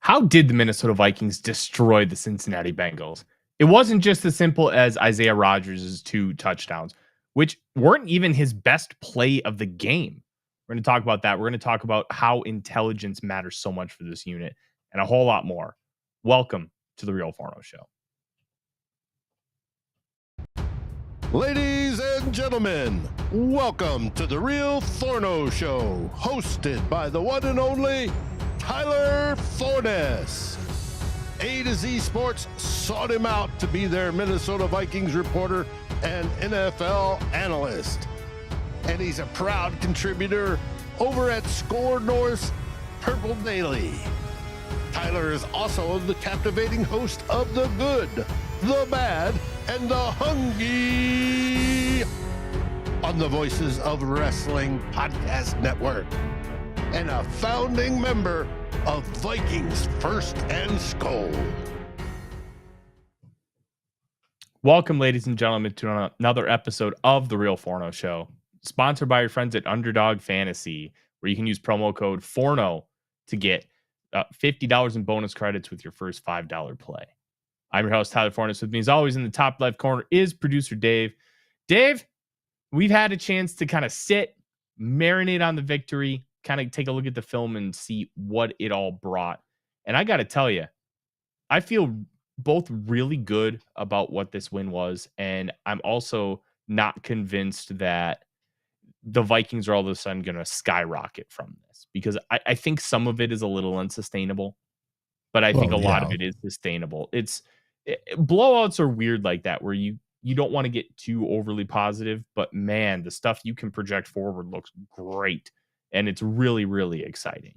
How did the Minnesota Vikings destroy the Cincinnati Bengals? It wasn't just as simple as Isaiah Rodgers' 2 touchdowns, which weren't even his best play of the game. We're going to talk about that. We're going to talk about how intelligence matters so much for this unit and a whole lot more. Welcome to the Real Forno Show. Ladies and gentlemen, welcome to the Real Forno Show, hosted by the one and only Tyler Forness. A to Z Sports sought him out to be their Minnesota Vikings reporter and NFL analyst. And he's a proud contributor over at SKOL North's Purple Daily. Tyler is also the captivating host of The Good, The Bad, and The Hungry on the Voices of Wrestling Podcast Network, and a founding member of Vikings First and SKOL. Welcome, ladies and gentlemen, to another episode of the Real Forno Show, sponsored by your friends at Underdog Fantasy, where you can use promo code FORNO to get $50 in bonus credits with your first $5 play. I'm your host, Tyler Forness. With me, as always, in the top left corner is producer Dave. Dave, we've had a chance to kind of sit, marinate on the victory, kind of take a look at the film and see what it all brought. And I got to tell you, I feel both really good about what this win was, and I'm also not convinced that the Vikings are all of a sudden going to skyrocket from this, because I think some of it is a little unsustainable, but I think a lot of it is sustainable. Blowouts are weird like that, where you don't want to get too overly positive, but man, the stuff you can project forward looks great, and it's really, really exciting.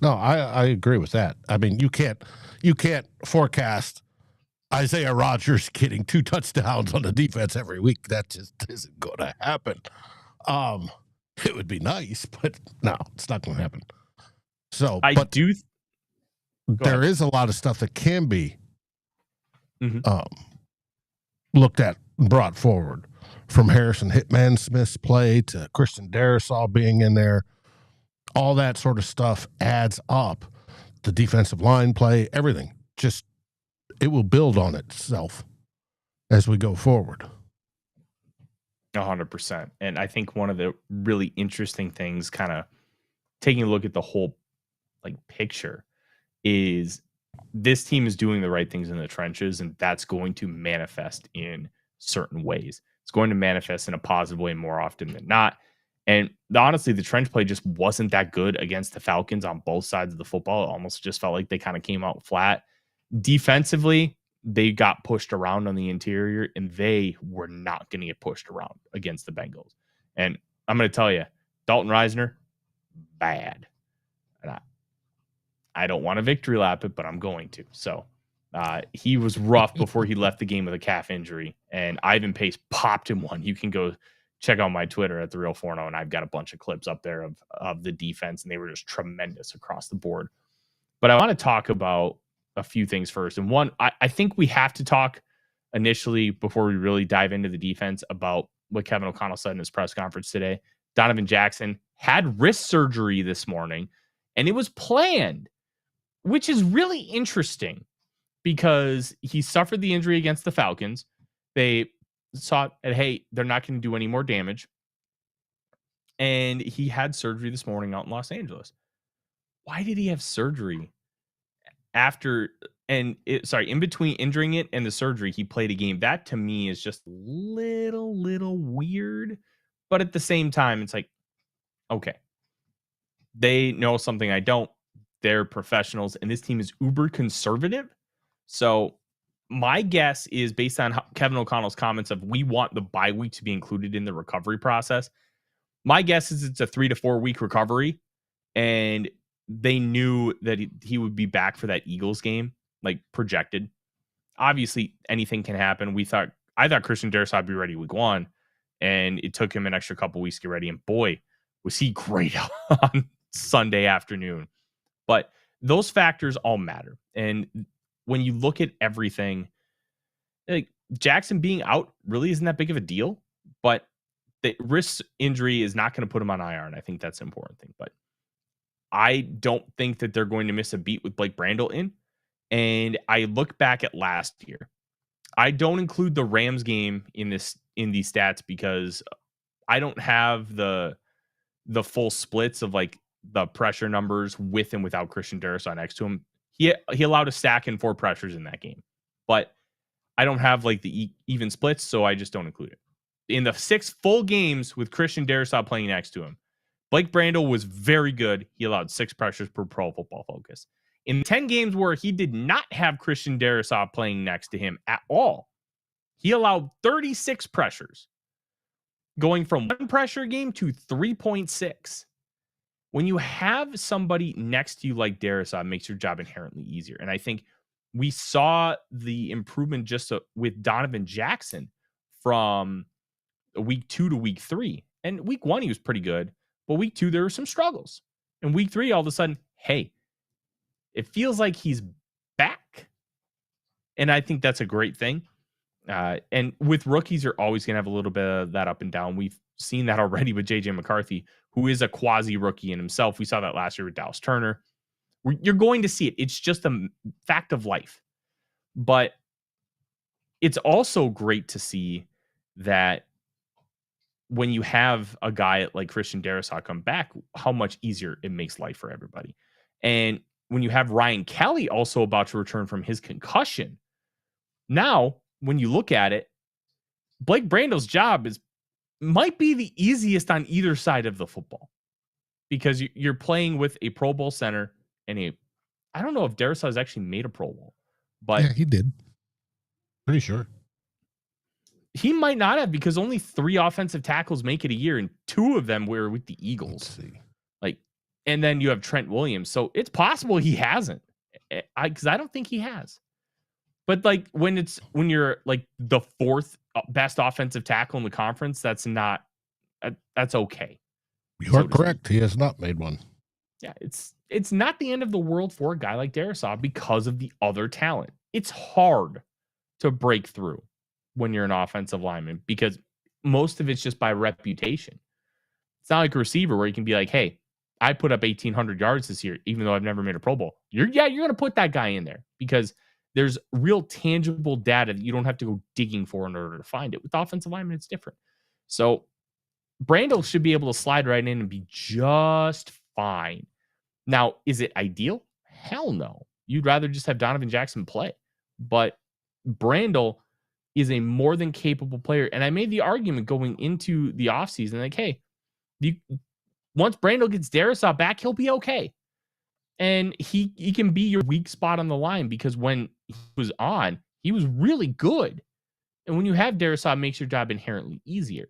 No, I agree with that. I mean, you can't forecast Isaiah Rodgers getting 2 touchdowns on the defense every week. That just isn't going to happen. It would be nice, but no, it's not going to happen. So there is a lot of stuff that can be looked at and brought forward, from Harrison Hitman Smith's play to Christian Darrisaw being in there. All that sort of stuff adds up. The defensive line play, everything, just it will build on itself as we go forward. 100%. And I think one of the really interesting things, kind of taking a look at the whole picture, is this team is doing the right things in the trenches, and that's going to manifest in certain ways. It's going to manifest in a positive way more often than not. And honestly, the trench play just wasn't that good against the Falcons on both sides of the football. It almost just felt like they kind of came out flat. Defensively, they got pushed around on the interior, and they were not going to get pushed around against the Bengals. And I'm going to tell you, Dalton Risner, bad. And I don't want to victory lap it, but I'm going to. So he was rough before he left the game with a calf injury, and Ivan Pace popped him one. You can go check out my Twitter at The Real Forno, and I've got a bunch of clips up there of the defense, and they were just tremendous across the board. But I want to talk about a few things first. And one, I think we have to talk initially, before we really dive into the defense, about what Kevin O'Connell said in his press conference today. Donovan Jackson had wrist surgery this morning, and it was planned, which is really interesting because he suffered the injury against the Falcons. They saw that, hey, they're not going to do any more damage. And he had surgery this morning out in Los Angeles. Why did he have surgery in between injuring it and the surgery? He played a game. That to me is just little weird. But at the same time, it's like, okay, they know something I don't. They're professionals, and this team is uber conservative. So my guess is, based on Kevin O'Connell's comments of we want the bye week to be included in the recovery process, my guess is it's a 3 to 4 week recovery, and they knew that he would be back for that Eagles game, like projected. Obviously, anything can happen. I thought Christian Darrisaw would be ready week 1, and it took him an extra couple weeks to get ready. And boy, was he great on Sunday afternoon. But those factors all matter. And when you look at everything, like Jackson being out really isn't that big of a deal, but the wrist injury is not going to put him on IR. And I think that's an important thing. But I don't think that they're going to miss a beat with Blake Brandel in. And I look back at last year. I don't include the Rams game in these stats because I don't have the full splits of like the pressure numbers with and without Christian Darrisaw next to him. He allowed a sack and 4 pressures in that game, but I don't have like the even splits, so I just don't include it. In the 6 full games with Christian Darrisaw playing next to him, Blake Brandel was very good. He allowed 6 pressures per Pro Football Focus. In 10 games where he did not have Christian Darrisaw playing next to him at all, he allowed 36 pressures, going from 1 pressure game to 3.6. When you have somebody next to you like Darrisaw, it makes your job inherently easier. And I think we saw the improvement just with Donovan Jackson from week 2 to week 3. And week 1, he was pretty good. But week 2, there were some struggles. And week 3, all of a sudden, hey, it feels like he's back. And I think that's a great thing. And with rookies, you're always going to have a little bit of that up and down. We've seen that already with JJ McCarthy, who is a quasi rookie in himself. We saw that last year with Dallas Turner. You're going to see it. It's just a fact of life. But it's also great to see that when you have a guy like Christian Darrisaw come back, how much easier it makes life for everybody. And when you have Ryan Kelly also about to return from his concussion, now when you look at it, Blake Brandel's job might be the easiest on either side of the football, because you're playing with a Pro Bowl center and I don't know if Darrisaw has actually made a Pro Bowl, but yeah, he did. Pretty sure. He might not have, because only 3 offensive tackles make it a year, and 2 of them were with the Eagles. Let's see. And then you have Trent Williams. So it's possible he hasn't, because I don't think he has. But like when you're like the 4th best offensive tackle in the conference, that's okay. You are correct. He has not made one. Yeah, it's not the end of the world for a guy like Darrisaw because of the other talent. It's hard to break through when you're an offensive lineman, because most of it's just by reputation. It's not like a receiver where you can be like, hey, I put up 1,800 yards this year, even though I've never made a Pro Bowl. You're going to put that guy in there because there's real tangible data that you don't have to go digging for in order to find it. With offensive linemen, it's different. So Brandel should be able to slide right in and be just fine. Now, is it ideal? Hell no. You'd rather just have Donovan Jackson play. But Brandel is a more than capable player. And I made the argument going into the offseason, like, hey, once Brandel gets Darrisaw back, he'll be okay. And he can be your weak spot on the line, because when he was on, he was really good. And when you have Darrisaw, it makes your job inherently easier.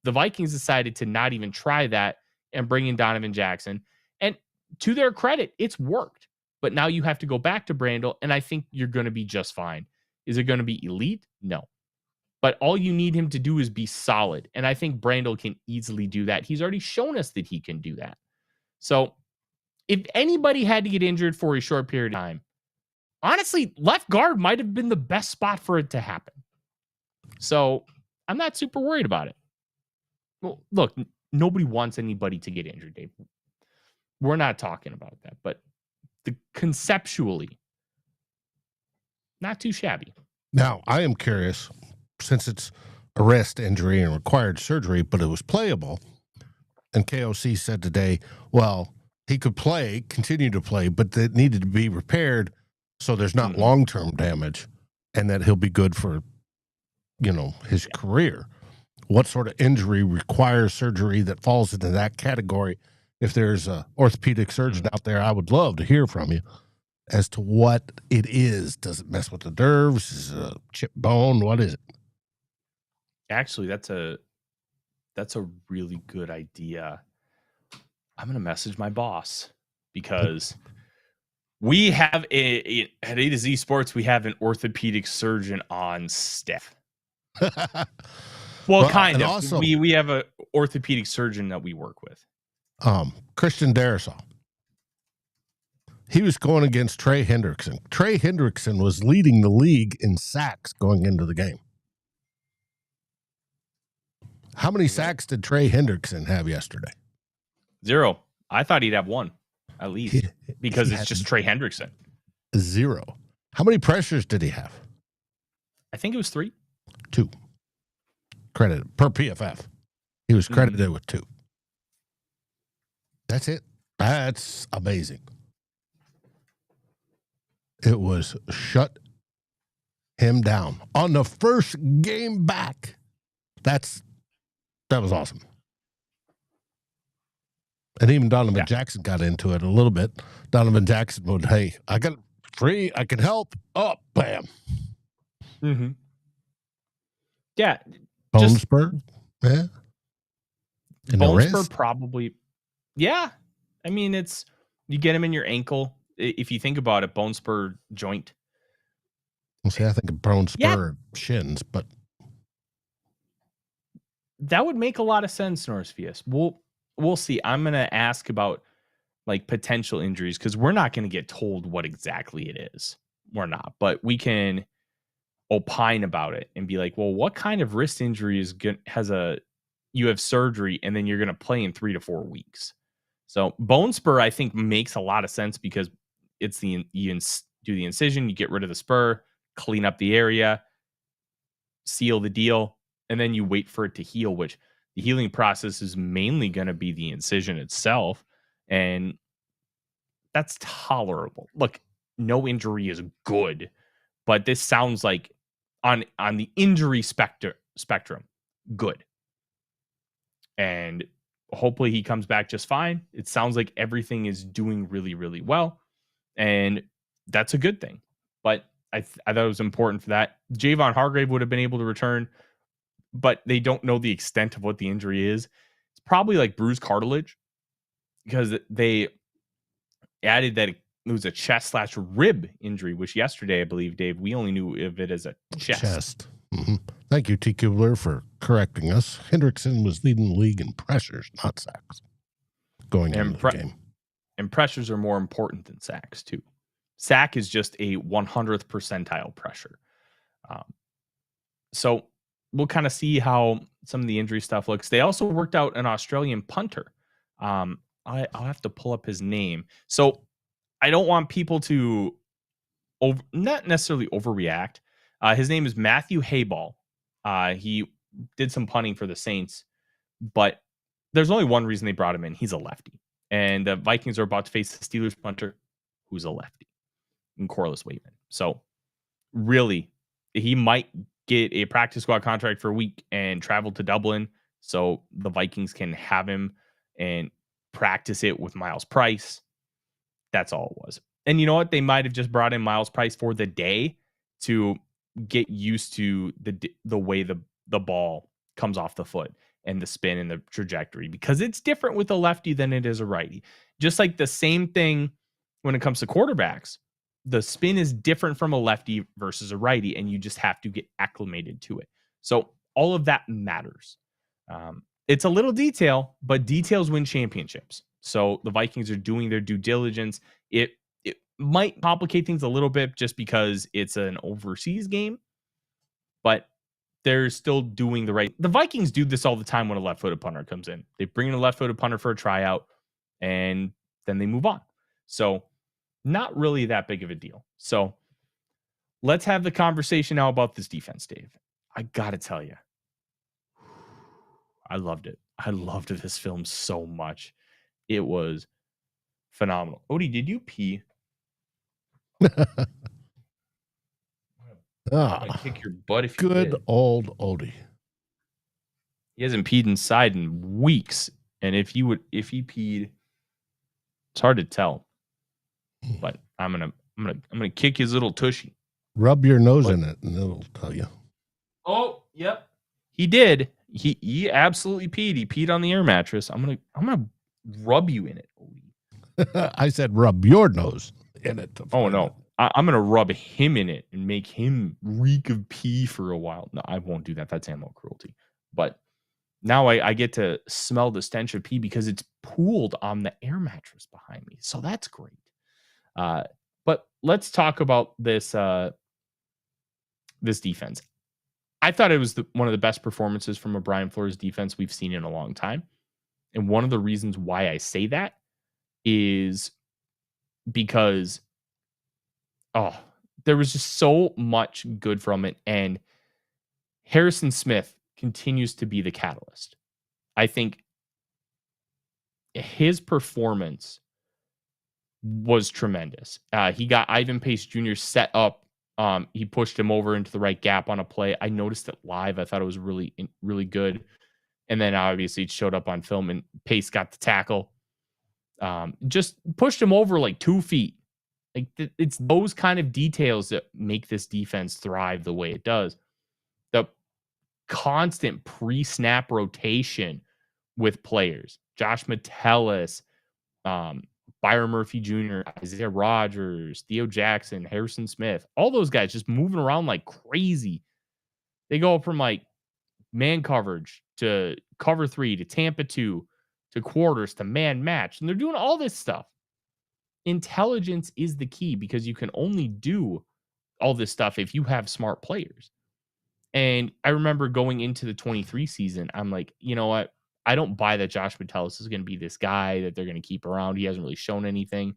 The Vikings decided to not even try that and bring in Donovan Jackson. And to their credit, it's worked. But now you have to go back to Brandel, and I think you're going to be just fine. Is it going to be elite? No. But all you need him to do is be solid. And I think Brandel can easily do that. He's already shown us that he can do that. So if anybody had to get injured for a short period of time, honestly, left guard might have been the best spot for it to happen. So I'm not super worried about it. Well, look, nobody wants anybody to get injured, Dave. We're not talking about that. But conceptually, not too shabby. Now, I am curious, since it's a wrist injury and required surgery, but it was playable, and KOC said today, well, he could play, continue to play, but it needed to be repaired so there's not long-term damage, and that he'll be good for, his career. What sort of injury requires surgery that falls into that category? If there's an orthopedic surgeon out there, I would love to hear from you as to what it is. Does it mess with the nerves? Is it a chip bone? What is it? Actually, that's a really good idea. I'm going to message my boss, because we have at A to Z Sports, we have an orthopedic surgeon on staff. Well, kind of. Also, we have an orthopedic surgeon that we work with. Christian Darrisaw. He was going against Trey Hendrickson. Trey Hendrickson was leading the league in sacks going into the game. How many sacks did Trey Hendrickson have yesterday? 0. I thought he'd have 1. at least, because it's just Trey Hendrickson. 0. How many pressures did he have? I think it was 3. 2. Credited per PFF. He was credited with 2. That's it. That's amazing. It was shut him down on the first game back. That was awesome. And even Donovan Jackson got into it a little bit. Donovan Jackson would, hey, I got free. I can help. Oh, bam. Mm-hmm. Yeah. Bone spur. Yeah. Bone spur probably. Yeah. I mean, you get him in your ankle. If you think about it, bone spur joint. See, I think of bone spur shins, but that would make a lot of sense, Norris. We'll see. I'm going to ask about like potential injuries because we're not going to get told what exactly it is. We're not, but we can opine about it and be like, well, what kind of wrist injury you have surgery and then you're going to play in 3 to 4 weeks. So bone spur, I think, makes a lot of sense because it's you do the incision, you get rid of the spur, clean up the area, seal the deal, and then you wait for it to heal, which the healing process is mainly going to be the incision itself. And that's tolerable. Look, no injury is good, but this sounds like on the injury spectrum, good. And hopefully he comes back just fine. It sounds like everything is doing really, really well. And that's a good thing. But I thought it was important for that. Javon Hargrave would have been able to return, but they don't know the extent of what the injury is. It's probably like bruised cartilage because they added that it was a chest/rib injury, which yesterday, I believe, Dave, we only knew of it as a chest. Mm-hmm. Thank you, T. Kubler, for correcting us. Hendrickson was leading the league in pressures, not sacks, going into the game. And pressures are more important than sacks, too. Sack is just a 100th percentile pressure. So we'll kind of see how some of the injury stuff looks. They also worked out an Australian punter. I'll have to pull up his name. So I don't want people to not necessarily overreact. His name is Matthew Hayball. He did some punting for the Saints, but there's only one reason they brought him in. He's a lefty. And the Vikings are about to face the Steelers punter, who's a lefty, in Corliss Waitman. So really, he might get a practice squad contract for a week and travel to Dublin so the Vikings can have him and practice it with Miles Price. That's all it was. And you know what? They might have just brought in Miles Price for the day to get used to the way the ball comes off the foot and the spin and the trajectory, because it's different with a lefty than it is a righty. Just like the same thing when it comes to quarterbacks, the spin is different from a lefty versus a righty, and you just have to get acclimated to it. So all of that matters. It's a little detail, but details win championships. So the Vikings are doing their due diligence. It might complicate things a little bit just because it's an overseas game, but they're still doing the right. The Vikings do this all the time when a left-footed punter comes in. They bring in a left-footed punter for a tryout, and then they move on. So not really that big of a deal. So let's have the conversation now about this defense, Dave. I got to tell you, I loved it. I loved this film so much. It was phenomenal. Odie, did you pee? I'm gonna kick your butt if you good did. Old Odie. He hasn't peed inside in weeks, and if he peed, it's hard to tell. But I'm gonna kick his little tushy. Rub your nose in it, and it'll tell you. Oh, yep, he did. He absolutely peed. He peed on the air mattress. I'm gonna rub you in it, Odie. I said rub your nose in it. Oh no. I'm going to rub him in it and make him reek of pee for a while. No, I won't do that. That's animal cruelty. But now I get to smell the stench of pee because it's pooled on the air mattress behind me. So that's great. But let's talk about this defense. I thought it was one of the best performances from a Brian Flores defense we've seen in a long time. And one of the reasons why I say that is because there was just so much good from it. And Harrison Smith continues to be the catalyst. I think his performance was tremendous. He got Ivan Pace Jr. set up. He pushed him over into the right gap on a play. I noticed it live. I thought it was really, really good. And then obviously it showed up on film, and Pace got the tackle. Just pushed him over like 2 feet. Like it's those kind of details that make this defense thrive the way it does. The constant pre-snap rotation with players, Josh Metellus, Byron Murphy Jr., Isaiah Rodgers, Theo Jackson, Harrison Smith, all those guys just moving around like crazy. They go from like man coverage to cover 3 to Tampa 2 to quarters to man match. And they're doing all this stuff. Intelligence is the key, because you can only do all this stuff if you have smart players. And I remember going into the 23 season, I'm like, you know what? I don't buy that Josh Metellus is going to be this guy that they're going to keep around. He hasn't really shown anything.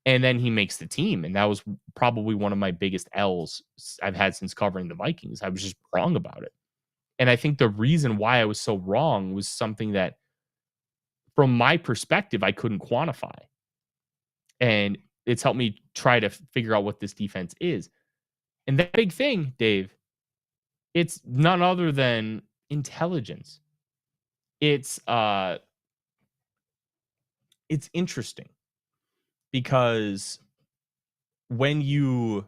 And then he makes the team. And that was probably one of my biggest L's I've had since covering the Vikings. I was just wrong about it. And I think the reason why I was so wrong was something that, from my perspective, I couldn't quantify. And it's helped me try to figure out what this defense is. And that big thing, Dave, it's none other than intelligence. It's interesting because when you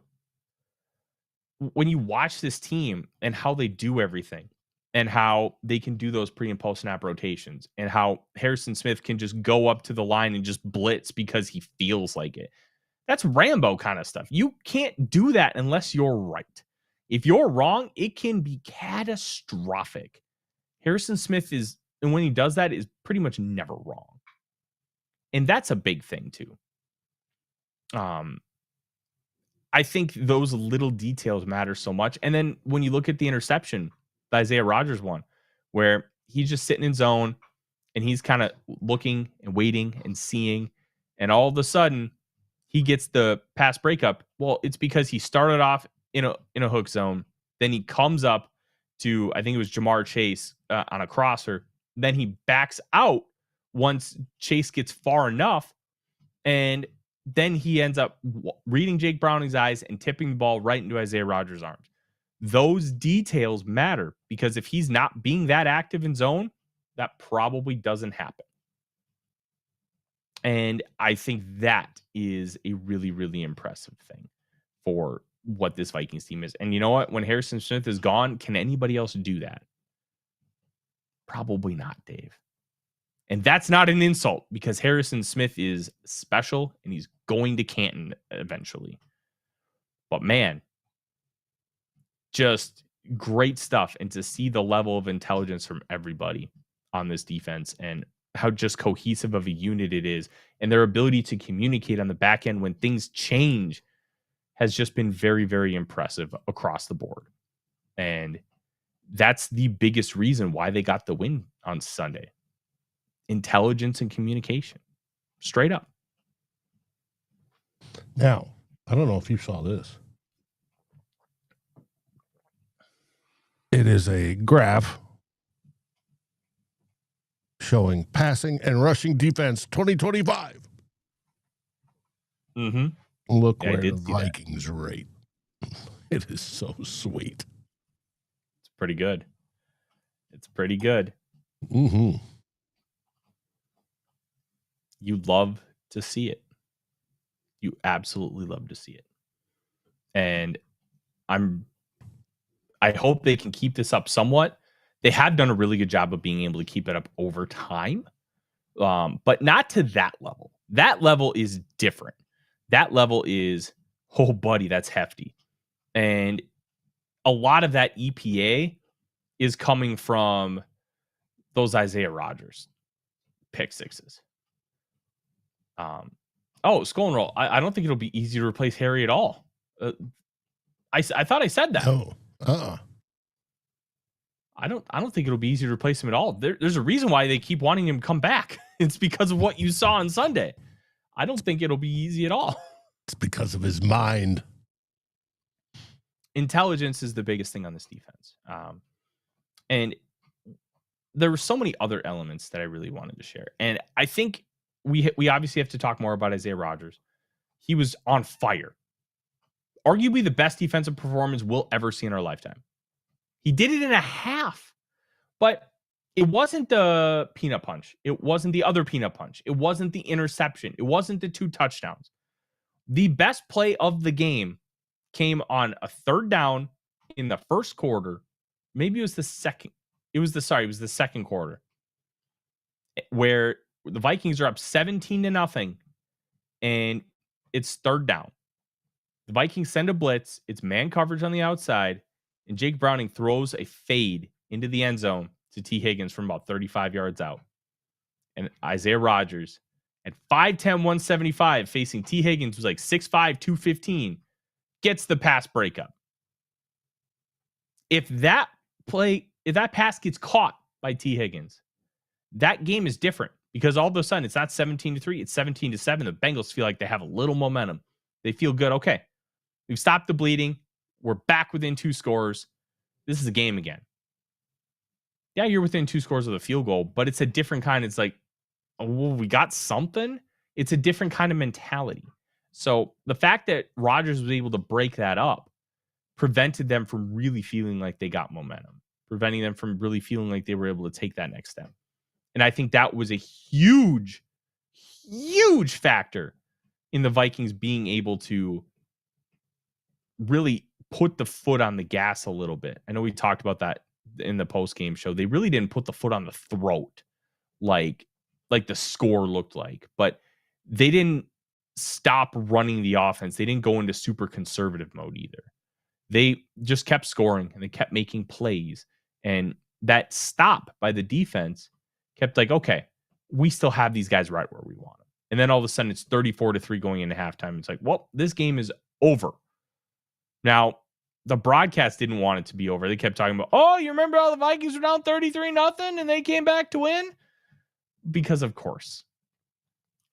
watch this team and how they do everything, and how they can do those pre and post snap rotations, and how Harrison Smith can just go up to the line and just blitz because he feels like it. That's Rambo kind of stuff. You can't do that unless you're right. If you're wrong, it can be catastrophic. Harrison Smith is, and when he does that, is pretty much never wrong. And that's a big thing too. I think those little details matter so much. And then when you look at the interception, the Isaiah Rodgers one, where he's just sitting in zone and he's kind of looking and waiting and seeing, and all of a sudden he gets the pass breakup. Well, it's because he started off in a hook zone. Then he comes up to, I think it was Jamar Chase on a crosser. Then he backs out once Chase gets far enough. And then he ends up reading Jake Browning's eyes and tipping the ball right into Isaiah Rodgers' arms. Those details matter, because if he's not being that active in zone, that probably doesn't happen. And I think that is a really, really impressive thing for what this Vikings team is. And you know what? When Harrison Smith is gone, can anybody else do that? Probably not, Dave. And that's not an insult, because Harrison Smith is special and he's going to Canton eventually. But man, just great stuff. And to see the level of intelligence from everybody on this defense, and how just cohesive of a unit it is, and their ability to communicate on the back end when things change, has just been very, very impressive across the board. And that's the biggest reason why they got the win on Sunday. Intelligence and communication. Straight up. Now, I don't know if you saw this. It is a graph showing passing and rushing defense 2025. Mm-hmm. Look where the Vikings rate. It is so sweet. It's pretty good. It's pretty good. Mm-hmm. You love to see it. You absolutely love to see it. And I hope they can keep this up somewhat. They have done a really good job of being able to keep it up over time, but not to that level. That level is different. That level is, oh, buddy, that's hefty. And a lot of that EPA is coming from those Isaiah Rodgers pick sixes. SKOL and roll. I don't think it'll be easy to replace Harry at all. I thought I said that. No. I don't think it'll be easy to replace him at all. There's a reason why they keep wanting him to come back. It's because of what you saw on Sunday. I don't think it'll be easy at all. It's because of his mind. Intelligence is the biggest thing on this defense. And there were so many other elements that I really wanted to share. And I think we obviously have to talk more about Isaiah Rodgers. He was on fire. Arguably the best defensive performance we'll ever see in our lifetime. He did it in a half. But it wasn't the peanut punch. It wasn't the other peanut punch. It wasn't the interception. It wasn't the 2 touchdowns. The best play of the game came on a 3rd down in the first quarter. Maybe it was the second. It was the second quarter where the Vikings are up 17-0 and it's 3rd down. The Vikings send a blitz. It's man coverage on the outside, and Jake Browning throws a fade into the end zone to T. Higgins from about 35 yards out. And Isaiah Rodgers at 5'10", 175 facing T. Higgins, who's like 6'5", 215, gets the pass breakup. If that pass gets caught by T. Higgins, that game is different because all of a sudden it's not 17-3, it's 17-7. The Bengals feel like they have a little momentum. They feel good. Okay, we've stopped the bleeding. We're back within 2 scores. This is a game again. Yeah, you're within 2 scores of the field goal, but it's a different kind. It's like, oh, well, we got something. It's a different kind of mentality. So the fact that Rodgers was able to break that up prevented them from really feeling like they got momentum, preventing them from really feeling like they were able to take that next step. And I think that was a huge, huge factor in the Vikings being able to really put the foot on the gas a little bit. I know we talked about that in the post-game show. They really didn't put the foot on the throat like the score looked like, but they didn't stop running the offense. They didn't go into super conservative mode either. They just kept scoring and they kept making plays. And that stop by the defense kept like, okay, we still have these guys right where we want them. And then all of a sudden it's 34-3 going into halftime. It's like, well, this game is over. Now, the broadcast didn't want it to be over. They kept talking about, oh, you remember how the Vikings were down 33-0 and they came back to win? Because of course.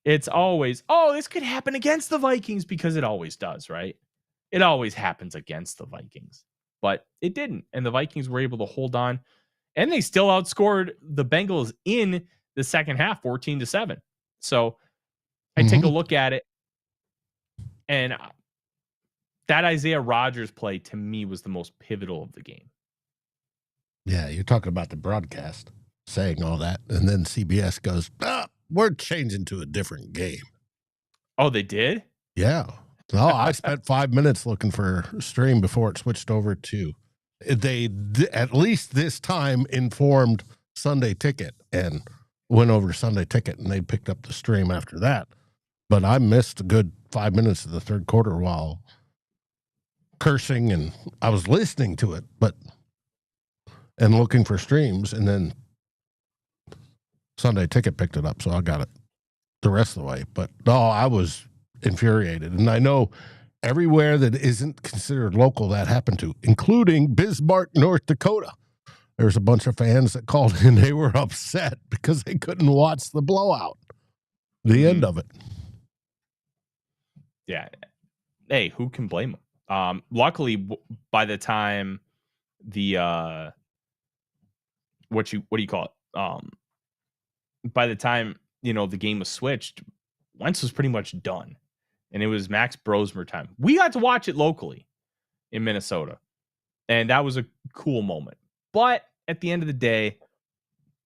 It's always, oh, this could happen against the Vikings because it always does, right? It always happens against the Vikings. But it didn't. And the Vikings were able to hold on. And they still outscored the Bengals in the second half, 14-7. So I take a look at it. And that Isaiah Rodgers play to me was the most pivotal of the game. Yeah, you're talking about the broadcast saying all that. And then CBS goes, we're changing to a different game. Oh, they did? Yeah. No, I spent 5 minutes looking for a stream before it switched over to. They, at least this time, informed Sunday Ticket and went over to Sunday Ticket, and they picked up the stream after that. But I missed a good 5 minutes of the third quarter while cursing, and I was listening to it, and looking for streams, and then Sunday Ticket picked it up, so I got it the rest of the way. But no, I was infuriated, and I know everywhere that isn't considered local that happened to, including Bismarck, North Dakota. There's a bunch of fans that called in. They were upset because they couldn't watch the blowout, the end of it. Yeah. Hey, who can blame them? Luckily, by the time the what do you call it? By the time the game was switched, Wentz was pretty much done, and it was Max Brosmer time. We got to watch it locally in Minnesota, and that was a cool moment. But at the end of the day,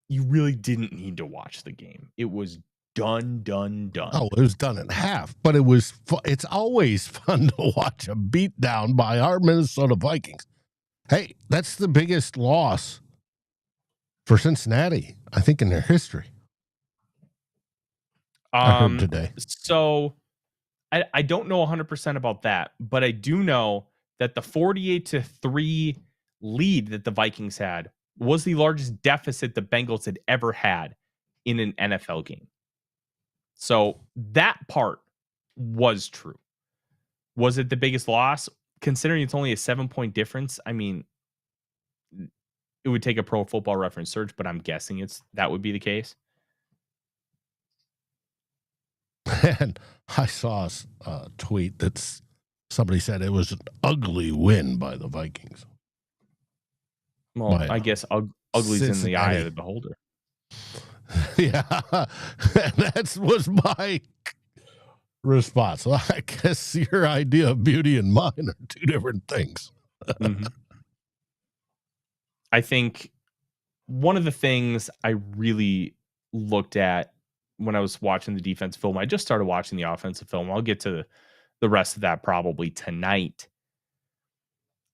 you really didn't need to watch the game. It was done. Oh, it was done in half, but it was. It's always fun to watch a beatdown by our Minnesota Vikings. Hey, that's the biggest loss for Cincinnati, I think, in their history. I heard today. So I don't know 100% about that, but I do know that the 48-3 lead that the Vikings had was the largest deficit the Bengals had ever had in an NFL game. So that part was true. Was it the biggest loss? Considering it's only a 7-point difference, I mean, it would take a Pro Football Reference search, but I'm guessing that would be the case. And I saw a tweet that's somebody said it was an ugly win by the Vikings. Well, I guess ugly's in the eye of Cincinnati. the beholder. Yeah, that was my response. Well, I guess your idea of beauty and mine are two different things. Mm-hmm. I think one of the things I really looked at when I was watching the defense film, I just started watching the offensive film. I'll get to the rest of that probably tonight.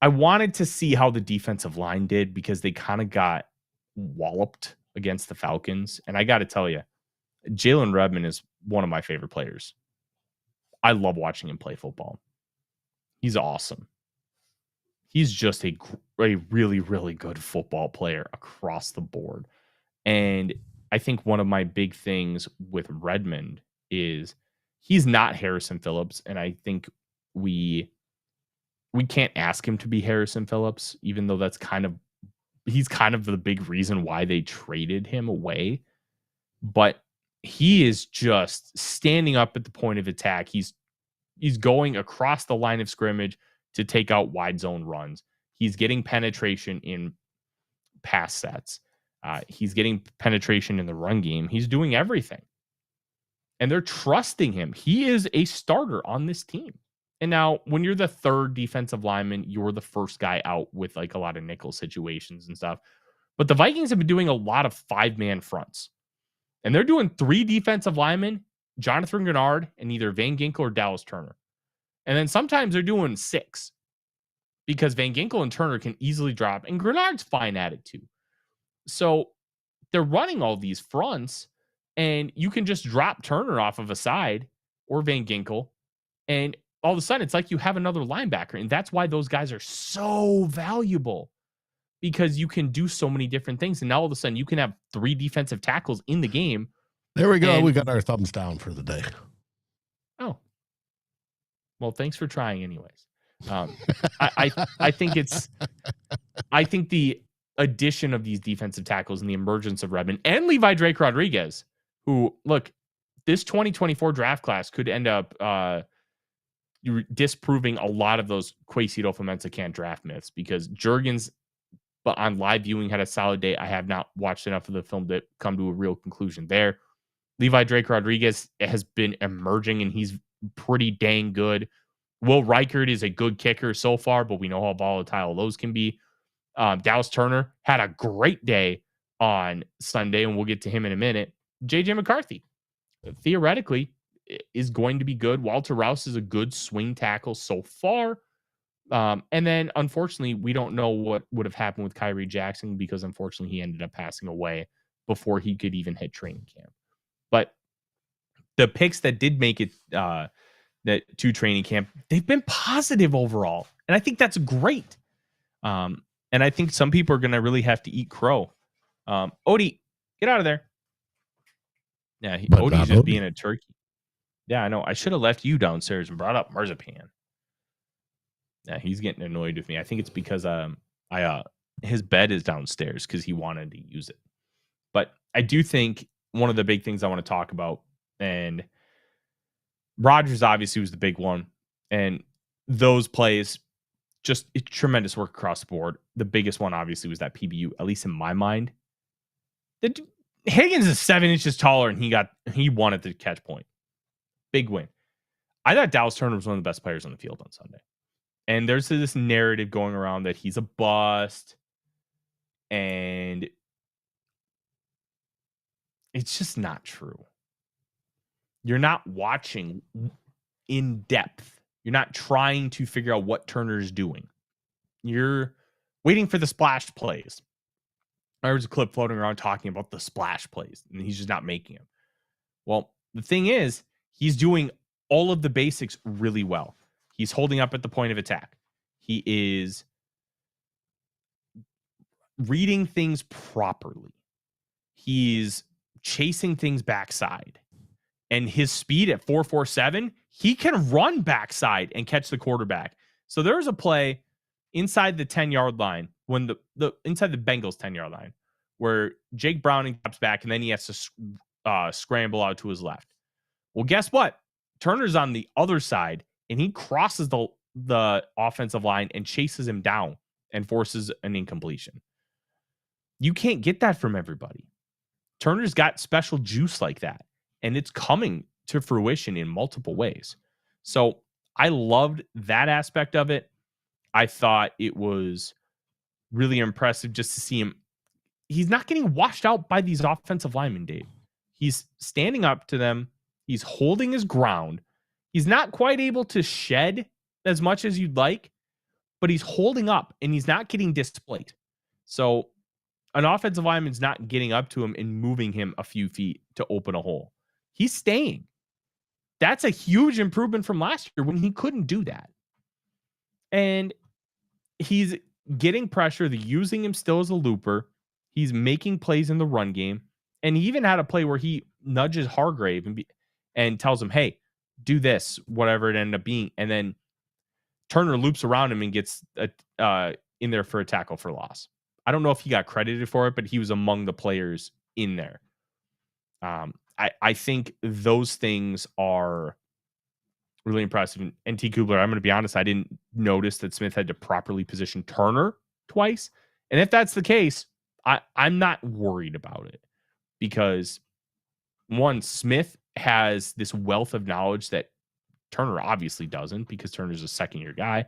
I wanted to see how the defensive line did because they kind of got walloped against the Falcons. And I got to tell you, Jalen Redmond is one of my favorite players. I love watching him play football. He's awesome. He's just a really, really good football player across the board. And I think one of my big things with Redmond is he's not Harrison Phillips. And I think we can't ask him to be Harrison Phillips, even though he's kind of the big reason why they traded him away. But he is just standing up at the point of attack. He's going across the line of scrimmage to take out wide zone runs. He's getting penetration in pass sets. He's getting penetration in the run game. He's doing everything. And they're trusting him. He is a starter on this team. And now when you're the third defensive lineman, you're the first guy out with like a lot of nickel situations and stuff. But the Vikings have been doing a lot of 5-man fronts. And they're doing 3 defensive linemen, Jonathan Grenard, and either Van Ginkel or Dallas Turner. And then sometimes they're doing 6 because Van Ginkel and Turner can easily drop, and Grenard's fine at it too. So they're running all these fronts, and you can just drop Turner off of a side or Van Ginkel, and all of a sudden it's like you have another linebacker. And that's why those guys are so valuable, because you can do so many different things. And now all of a sudden you can have 3 defensive tackles in the game. There we go. We got our thumbs down for the day. Oh, well, thanks for trying anyways. I think the addition of these defensive tackles and the emergence of Redmond and Levi Drake Rodriguez, who, look, this 2024 draft class could end up disproving a lot of those Quasito Fomensa can't draft myths, because Juergens, but on live viewing, had a solid day. I have not watched enough of the film to come to a real conclusion there. Levi Drake Rodriguez has been emerging, and he's pretty dang good. Will Reichert is a good kicker so far, but we know how volatile those can be. Dallas Turner had a great day on Sunday, and we'll get to him in a minute. JJ McCarthy, theoretically, is going to be good. Walter Rouse is a good swing tackle so far. And then, unfortunately, we don't know what would have happened with Kyrie Jackson, because, unfortunately, he ended up passing away before he could even hit training camp. But the picks that did make it to training camp, they've been positive overall. And I think that's great. And I think some people are going to really have to eat crow. Odie, get out of there. Yeah, Odie's just being a turkey. Yeah, I know. I should have left you downstairs and brought up Marzipan. Yeah, he's getting annoyed with me. I think it's because his bed is downstairs because he wanted to use it. But I do think one of the big things I want to talk about, and Rodgers obviously was the big one, and those plays, just tremendous work across the board. The biggest one obviously was that PBU, at least in my mind. Higgins is 7 inches taller, and he won at the catch point. Big win. I thought Dallas Turner was one of the best players on the field on Sunday. And there's this narrative going around that he's a bust, and it's just not true. You're not watching in depth. You're not trying to figure out what Turner's doing. You're waiting for the splash plays. There was a clip floating around talking about the splash plays, and he's just not making them. Well, the thing is, he's doing all of the basics really well. He's holding up at the point of attack. He is reading things properly. He's chasing things backside. And his speed at 4.47, he can run backside and catch the quarterback. So there's a play inside the 10-yard line, when the inside the Bengals 10-yard line, where Jake Browning drops back, and then he has to scramble out to his left. Well, guess what? Turner's on the other side, and he crosses the offensive line and chases him down and forces an incompletion. You can't get that from everybody. Turner's got special juice like that, and it's coming to fruition in multiple ways. So I loved that aspect of it. I thought it was really impressive just to see him. He's not getting washed out by these offensive linemen, Dave. He's standing up to them. He's holding his ground. He's not quite able to shed as much as you'd like, but he's holding up and he's not getting displaced. So an offensive lineman's not getting up to him and moving him a few feet to open a hole. He's staying. That's a huge improvement from last year when he couldn't do that. And he's getting pressure. They're using him still as a looper. He's making plays in the run game. And he even had a play where he nudges Hargrave and tells him, hey, do this, whatever it ended up being. And then Turner loops around him and gets in there for a tackle for loss. I don't know if he got credited for it, but he was among the players in there. I think those things are really impressive. And T. Kubler, I'm going to be honest, I didn't notice that Smith had to properly position Turner twice. And if that's the case, I'm not worried about it because, one, Smith has this wealth of knowledge that Turner obviously doesn't because Turner's a second-year guy.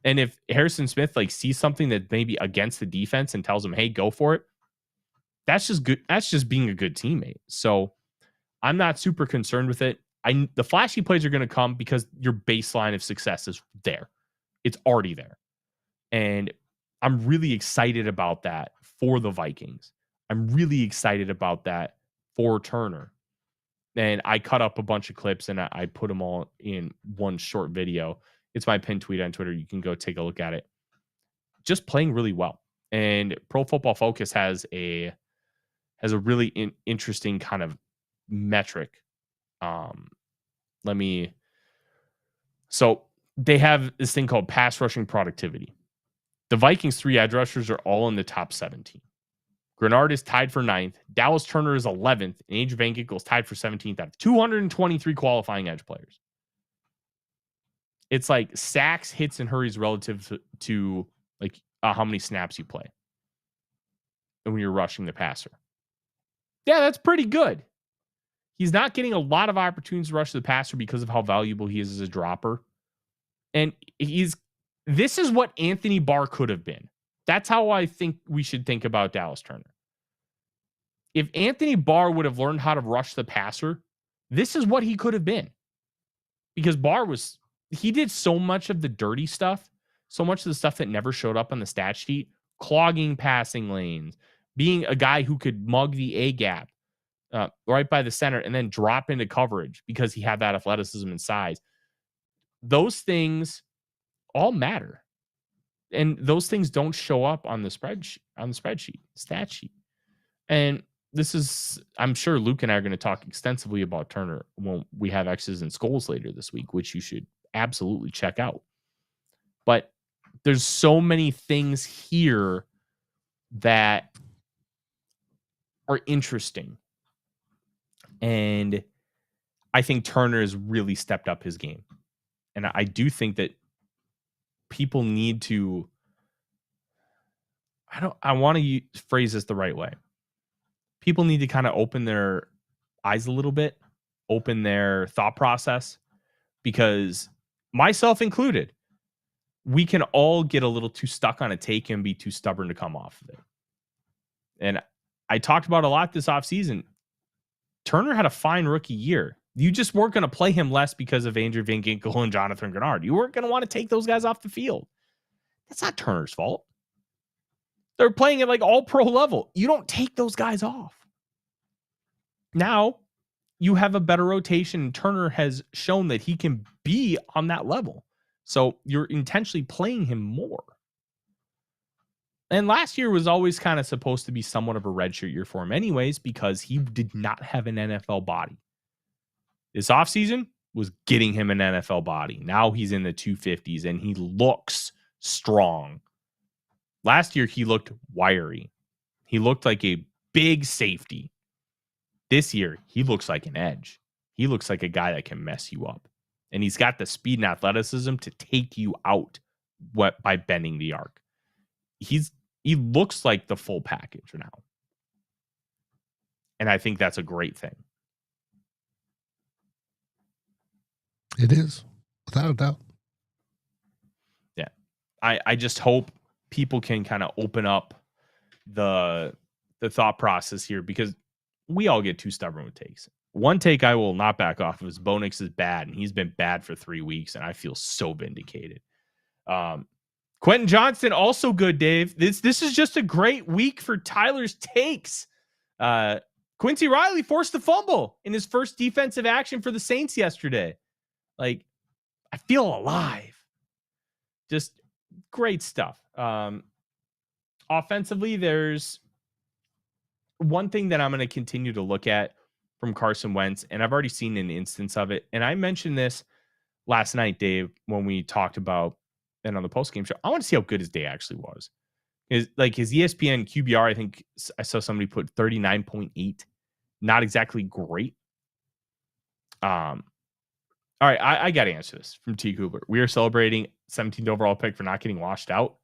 And if Harrison Smith sees something that maybe against the defense and tells him, hey, go for it, that's just good. That's just being a good teammate. So I'm not super concerned with it. The flashy plays are going to come because your baseline of success is there. It's already there. And I'm really excited about that for the Vikings. I'm really excited about that for Turner. And I cut up a bunch of clips and I put them all in one short video. It's my pinned tweet on Twitter. You can go take a look at it. Just playing really well. And Pro Football Focus has a really interesting kind of metric. So they have this thing called pass rushing productivity. The Vikings' 3 edge rushers are all in the top 17. Grenard is tied for 9th. Dallas Turner is 11th. And Andrew Van Ginkel is tied for 17th out of 223 qualifying edge players. It's like sacks, hits, and hurries relative to how many snaps you play. And when you're rushing the passer. Yeah, that's pretty good. He's not getting a lot of opportunities to rush the passer because of how valuable he is as a dropper. And this is what Anthony Barr could have been. That's how I think we should think about Dallas Turner. If Anthony Barr would have learned how to rush the passer, this is what he could have been. Because Barr he did so much of the dirty stuff, so much of the stuff that never showed up on the stat sheet, clogging passing lanes, being a guy who could mug the A gap right by the center and then drop into coverage because he had that athleticism and size. Those things all matter. And those things don't show up on the spreadsheet, stat sheet. And this is, I'm sure Luke and I are going to talk extensively about Turner when we have X's and SKOLs later this week, which you should absolutely check out. But there's so many things here that are interesting. And I think Turner has really stepped up his game. And I do think that people need to, I want to phrase this the right way. People need to kind of open their eyes a little bit, open their thought process, because myself included, we can all get a little too stuck on a take and be too stubborn to come off of it. And I talked about a lot this offseason. Turner had a fine rookie year. You just weren't going to play him less because of Andrew Van Ginkel and Jonathan Grenard. You weren't going to want to take those guys off the field. That's not Turner's fault. They're playing at all pro level. You don't take those guys off. Now you have a better rotation. Turner has shown that he can be on that level. So you're intentionally playing him more. And last year was always kind of supposed to be somewhat of a redshirt year for him anyways, because he did not have an NFL body. This offseason was getting him an NFL body. Now he's in the 250s and he looks strong. Last year, he looked wiry. He looked like a big safety. This year, he looks like an edge. he looks like a guy that can mess you up. And he's got the speed and athleticism to take you out by bending the arc. He looks like the full package now. And I think that's a great thing. It is, without a doubt. Yeah. I just hope people can kind of open up the thought process here, because we all get too stubborn with takes. One take I will not back off of is Bo Nix is bad, and he's been bad for 3 weeks, and I feel so vindicated. Quentin Johnston, also good, Dave. This is just a great week for Tyler's takes. Quincy Riley forced a fumble in his first defensive action for the Saints yesterday. Like, I feel alive. Just great stuff. Offensively, there's one thing that I'm going to continue to look at from Carson Wentz, and I've already seen an instance of it. And I mentioned this last night, Dave, when we talked about and on the post-game show. I want to see how good his day actually was. His ESPN QBR, I think I saw somebody put 39.8. Not exactly great. All right, I got to answer this from T. Cooper. We are celebrating 17th overall pick for not getting washed out.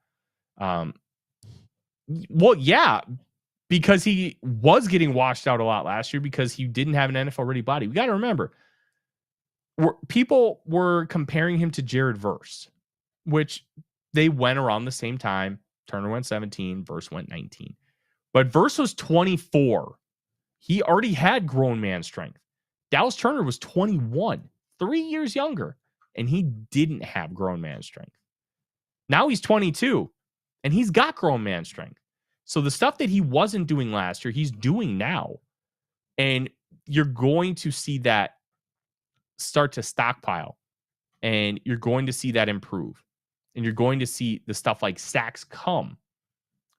Well, yeah, because he was getting washed out a lot last year because he didn't have an NFL-ready body. We got to remember, people were comparing him to Jared Verse, which they went around the same time. Turner went 17, Verse went 19. But Verse was 24. He already had grown man strength. Dallas Turner was 21, 3 years younger, and he didn't have grown man strength. Now he's 22, and he's got grown man strength. So the stuff that he wasn't doing last year, he's doing now. And you're going to see that start to stockpile, and you're going to see that improve. And you're going to see the stuff like sacks come,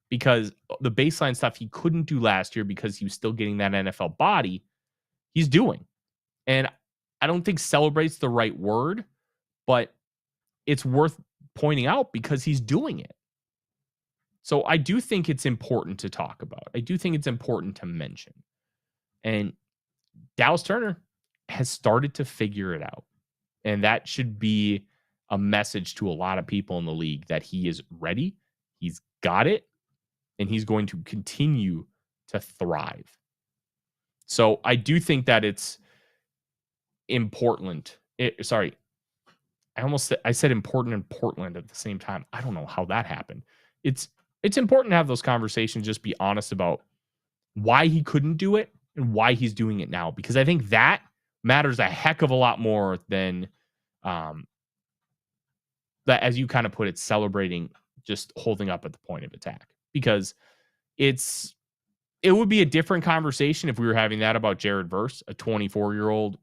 because the baseline stuff he couldn't do last year because he was still getting that NFL body, he's doing. And I don't think celebrate's the right word, but it's worth pointing out because he's doing it. So I do think it's important to talk about. I do think it's important to mention. And Dallas Turner has started to figure it out. And that should be a message to a lot of people in the league that he is ready, he's got it, and he's going to continue to thrive. So I do think that it's important. I said important in Portland at the same time. I don't know how that happened. It's important to have those conversations, just be honest about why he couldn't do it and why he's doing it now, because I think that matters a heck of a lot more than that, as you kind of put it, celebrating just holding up at the point of attack, because it would be a different conversation if we were having that about Jared Verse, a 24-year-old,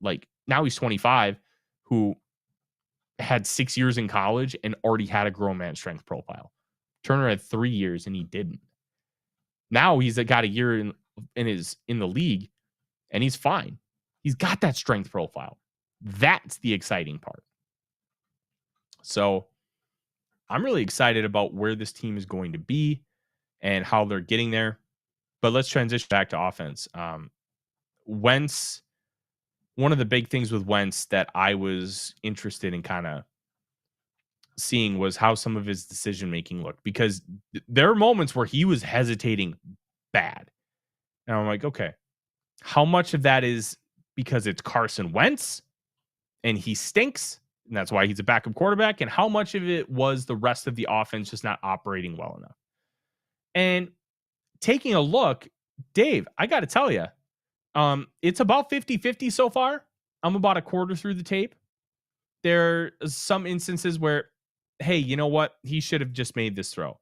like now he's 25, who had 6 years in college and already had a grown man strength profile. Turner had 3 years and he didn't. Now he's got a year in the league and he's fine. He's got that strength profile. That's the exciting part. So I'm really excited about where this team is going to be and how they're getting there. But let's transition back to offense. Wentz, one of the big things with Wentz that I was interested in kind of seeing was how some of his decision-making looked, because there are moments where he was hesitating bad. And I'm like, okay, how much of that is because it's Carson Wentz and he stinks and that's why he's a backup quarterback, and how much of it was the rest of the offense just not operating well enough? And taking a look, Dave, I got to tell you, it's about 50-50 so far. I'm about a quarter through the tape. There are some instances where, hey, you know what? He should have just made this throw.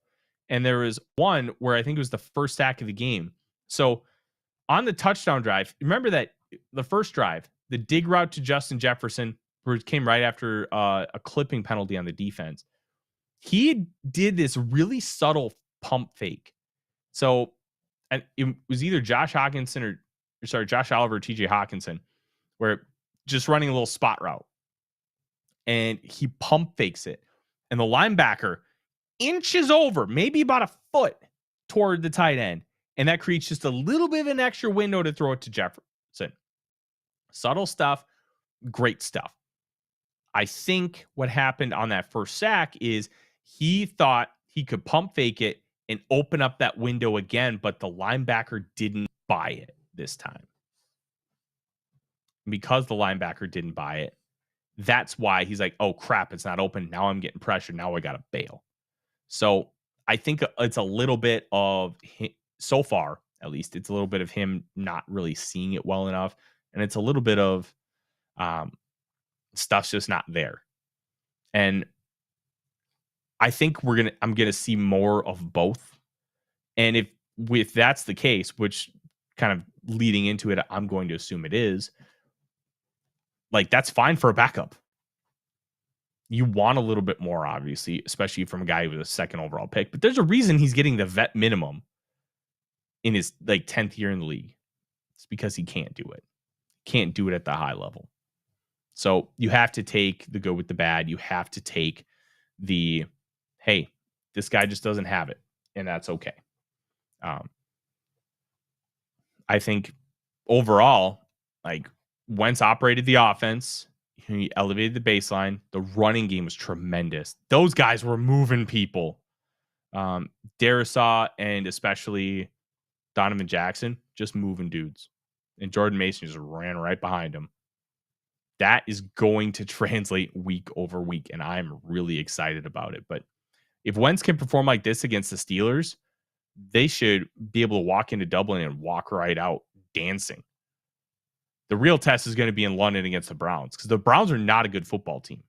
And there was one where I think it was the first sack of the game. So on the touchdown drive, remember that the first drive, the dig route to Justin Jefferson came right after a clipping penalty on the defense. He did this really subtle pump fake. So and it was either Josh Oliver or TJ Hawkinson, where just running a little spot route. And he pump fakes it. And the linebacker inches over, maybe about a foot toward the tight end. And that creates just a little bit of an extra window to throw it to Jefferson. Subtle stuff, great stuff. I think what happened on that first sack is he thought he could pump fake it and open up that window again, but the linebacker didn't buy it this time. Because the linebacker didn't buy it, that's why he's like, oh crap, it's not open. Now I'm getting pressure. Now I got to bail. So I think it's a little bit of him, so far, at least, it's a little bit of him not really seeing it well enough. And it's a little bit of stuff's just not there. And I think I'm going to see more of both. And if that's the case, which kind of leading into it, I'm going to assume it is, like, that's fine for a backup. You want a little bit more, obviously, especially from a guy with a second overall pick. But there's a reason he's getting the vet minimum in his 10th year in the league. It's because he can't do it. Can't do it at the high level. So you have to take the good with the bad. You have to take the, hey, this guy just doesn't have it, and that's okay. I think overall, like, Wentz operated the offense. He elevated the baseline. The running game was tremendous. Those guys were moving people. Darisaw and especially Donovan Jackson just moving dudes. And Jordan Mason just ran right behind him. That is going to translate week over week, and I'm really excited about it. But if Wentz can perform like this against the Steelers, they should be able to walk into Dublin and walk right out dancing. The real test is going to be in London against the Browns, because the Browns are not a good football team.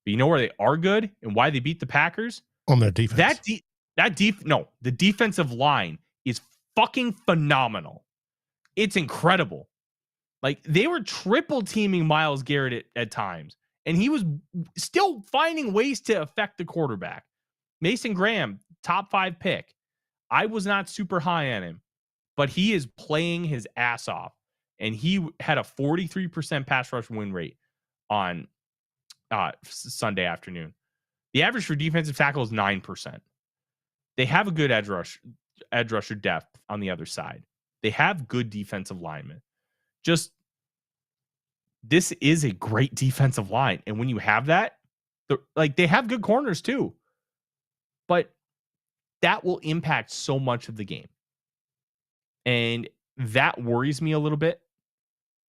But you know where they are good and why they beat the Packers? On their defense. The defensive line is fucking phenomenal. It's incredible. Like, they were triple teaming Myles Garrett at times, and he was still finding ways to affect the quarterback. Mason Graham, top 5 pick. I was not super high on him, but he is playing his ass off. And he had a 43% pass rush win rate on Sunday afternoon. The average for defensive tackle is 9%. They have a good edge rusher depth on the other side. They have good defensive linemen. Just, this is a great defensive line. And when you have that, they have good corners too. But that will impact so much of the game. And that worries me a little bit.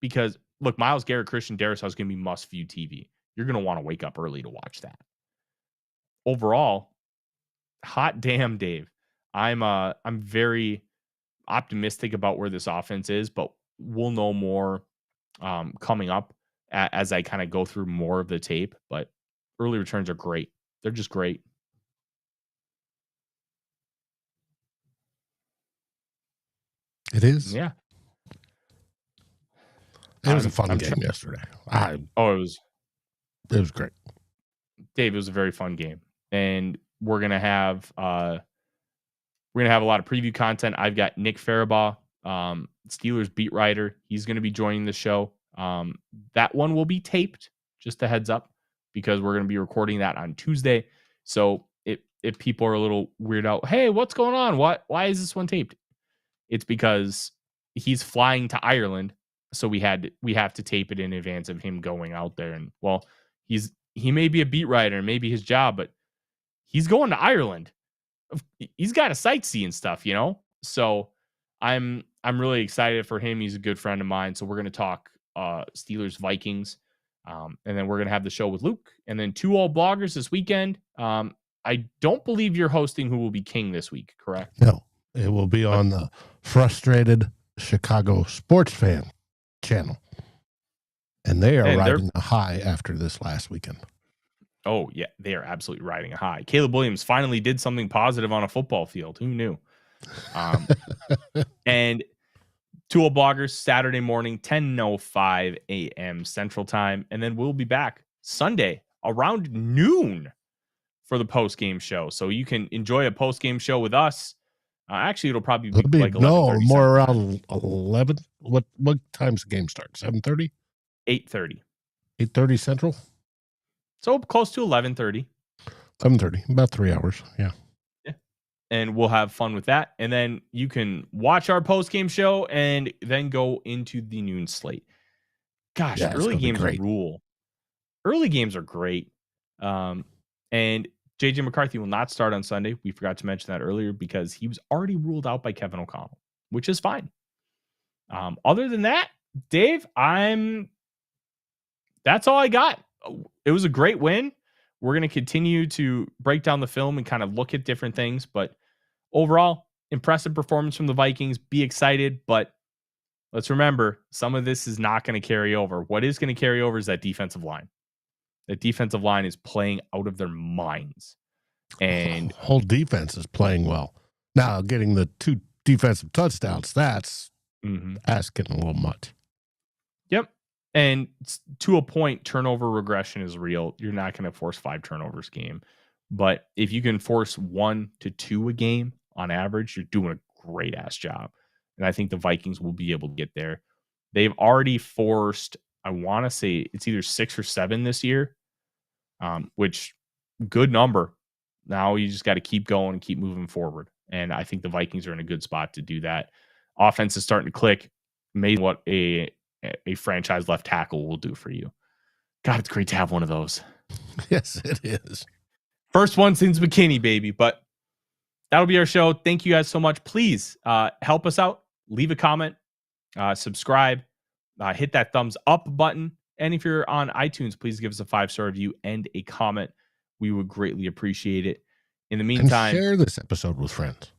Because, look, Myles Garrett, Christian Darisaw is going to be must-view TV. You're going to want to wake up early to watch that. Overall, hot damn, Dave. I'm very optimistic about where this offense is, but we'll know more coming up as I kind of go through more of the tape. But early returns are great. They're just great. It is. Yeah. It was a fun game yesterday. It was great. Dave, it was a very fun game. And we're gonna have a lot of preview content. I've got Nick Farabaugh, Steelers beat writer. He's gonna be joining the show. That one will be taped, just a heads up, because we're gonna be recording that on Tuesday. So if people are a little weirded out, hey, what's going on? Why is this one taped? It's because he's flying to Ireland. So we have to tape it in advance of him going out there. And, well, he may be a beat writer, maybe his job, but he's going to Ireland. He's got to sightsee and stuff, you know? So I'm really excited for him. He's a good friend of mine. So we're going to talk Steelers Vikings. And then we're going to have the show with Luke, and then 2 all bloggers this weekend. I don't believe you're hosting Who Will Be King this week, correct? No, it will be on the Frustrated Chicago Sports Fan channel, and they are riding a high after this last weekend. Oh yeah, they are absolutely riding a high. Caleb Williams finally did something positive on a football field. Who knew? And 2 bloggers Saturday morning, 10:05 a.m. Central Time, and then we'll be back Sunday around noon for the post game show. So you can enjoy a post game show with us. Actually, it'll probably be like 11:30. More around 11. What time's the game start? 7:30? 8:30. 8:30 Central. So close to 11:30. 11:30, about 3 hours. Yeah. And we'll have fun with that. And then you can watch our post game show and then go into the noon slate. Gosh, Yeah, it's early gonna be games great. rule. Early games are great. And JJ McCarthy will not start on Sunday. We forgot to mention that earlier because he was already ruled out by Kevin O'Connell, which is fine. Other than that, Dave, that's all I got. It was a great win. We're going to continue to break down the film and kind of look at different things, but overall, impressive performance from the Vikings. Be excited, but let's remember, some of this is not going to carry over. What is going to carry over is that defensive line. That defensive line is playing out of their minds. And whole defense is playing well. Now, getting the 2 defensive touchdowns, that's asking a little much. Yep. And to a point, turnover regression is real. You're not going to force 5 turnovers a game. But if you can force 1 to 2 a game on average, you're doing a great ass job. And I think the Vikings will be able to get there. They've already forced, I want to say it's either 6 or 7 this year, which good number. Now you just got to keep going and keep moving forward. And I think the Vikings are in a good spot to do that. Offense is starting to click. Amazing what a franchise left tackle will do for you. God, it's great to have one of those. Yes, it is. First one since McKinney, baby. But that'll be our show. Thank you guys so much. Please help us out. Leave a comment. Subscribe. Hit that thumbs up button. And if you're on iTunes, please give us a 5-star review and a comment. We would greatly appreciate it. In the meantime, and share this episode with friends.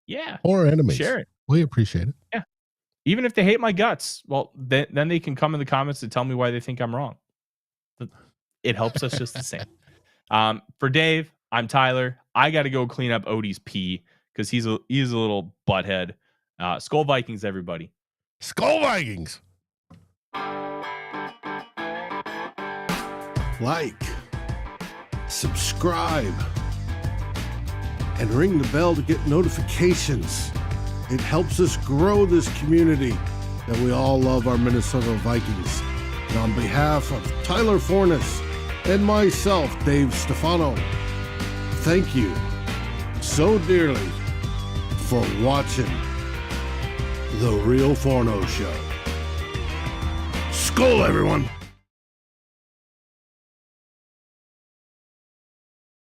Yeah. Or enemies. Share it. We appreciate it. Yeah. Even if they hate my guts, well, then they can come in the comments to tell me why they think I'm wrong. It helps us just the same. For Dave, I'm Tyler. I got to go clean up Odie's pee because he's a little butthead. SKOL Vikings, everybody. SKOL Vikings. Like, subscribe, and ring the bell to get notifications. It helps us grow this community that we all love our Minnesota Vikings. And on behalf of Tyler Forness and myself, Dave Stefano, thank you so dearly for watching The Real Forno Show. SKOL, everyone!